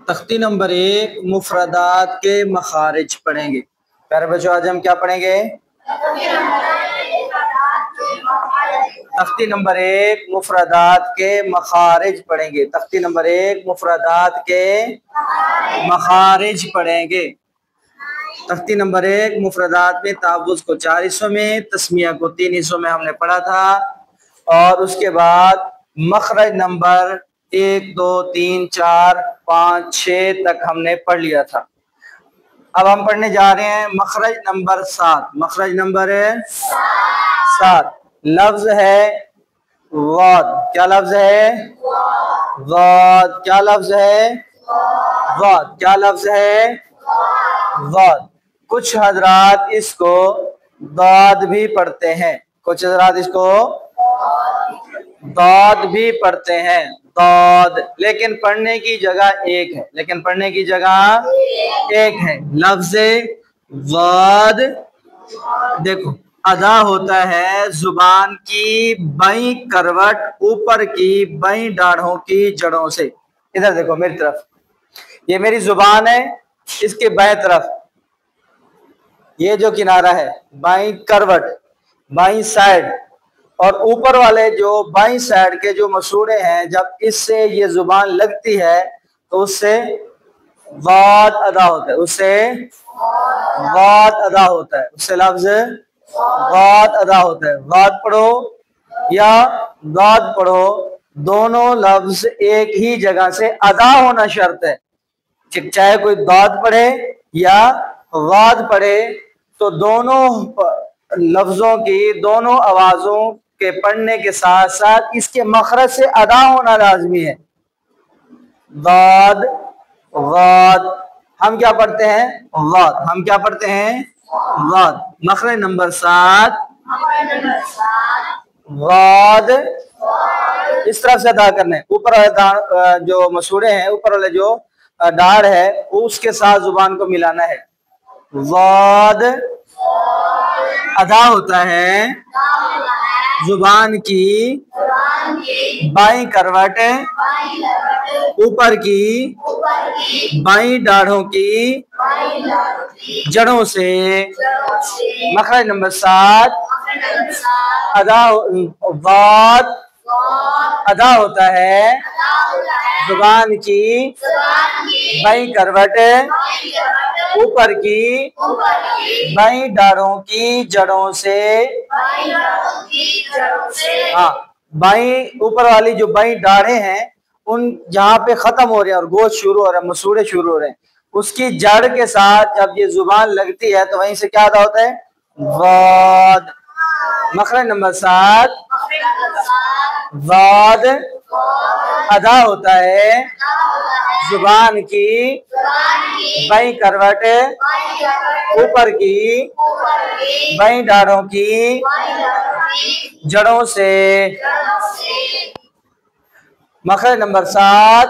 तख्ती नंबर 1 मुफरदात के मखारिज पढ़ेंगे। प्यारे बच्चों, आज हम क्या पढ़ेंगे? तख्ती नंबर 1 मुफरदात के मखारिज पढ़ेंगे। तख्ती नंबर 1 मुफरदात के मखारिज पढ़ेंगे। तख्ती नंबर 1 मुफरदात में तावुज़ को 4 हिस्सों में, तस्मिया को 3 हिस्सों में हमने पढ़ा था और उसके बाद मखरज नंबर 1, 2, 3, 4, 5, 6 तक हमने पढ़ लिया था। अब हम पढ़ने जा रहे हैं मखरज नंबर 7। मखरज नंबर 7 लफ्ज है वाद। क्या लफ्ज है? वाद। क्या लफ्ज है? वाद। क्या लफ्ज है? वाद। कुछ हजरात इसको दाद भी पढ़ते हैं। कुछ हजरात इसको दाद भी पढ़ते हैं, दाद, लेकिन पढ़ने की जगह एक है। लेकिन पढ़ने की जगह एक है। लफ्ज वाद देखो अदा होता है जुबान की बाईं करवट ऊपर की बाईं दाढ़ों की जड़ों से। इधर देखो मेरी तरफ, ये मेरी जुबान है, इसके बाएं तरफ ये जो किनारा है बाईं करवट, बाईं साइड, और ऊपर वाले जो बाईं साइड के जो मसूड़े हैं, जब इससे ये जुबान लगती है तो उससे वाद अदा होता है। उससे वाद अदा होता है। उससे लफ्ज वाद अदा होता है। वाद पढ़ो या वाद पढ़ो, दोनों लफ्ज एक ही जगह से अदा होना शर्त है। चाहे कोई दाद पढ़े या वाद पढ़े, तो दोनों लफ्जों की, दोनों आवाजों के पढ़ने के साथ साथ इसके मखरज से अदा होना लाजमी है। वाद वाद। हम क्या पढ़ते हैं? वाद। हम क्या पढ़ते हैं? वाद। मखरज नंबर 7 वाद इस तरफ से अदा करने। ऊपर वाले जो मसूड़े हैं, ऊपर वाले जो दाढ़ है, उसके साथ जुबान को मिलाना है। वाद अदा होता है जुबान की बाईं करवट ऊपर की बाईं दाढ़ों की जड़ों से। मखरज नंबर 7 अदा वाद अदा होता है जुबान की बाईं करवट ऊपर की बाईं दाढ़ों की जड़ों से। हाँ, बाईं ऊपर वाली जो बाईं दाढ़े हैं, उन जहां पे खत्म हो रहे हैं और गोश्त शुरू हो रहा है, मसूड़े शुरू हो रहे हैं, उसकी जड़ के साथ जब ये जुबान लगती है तो वहीं से क्या अदा होता है? वाद। मखरज नंबर 7 वाद अदा होता है जुबान की बाईं करवट ऊपर की बाईं दाढ़ों की जड़ों से। मखरज नंबर 7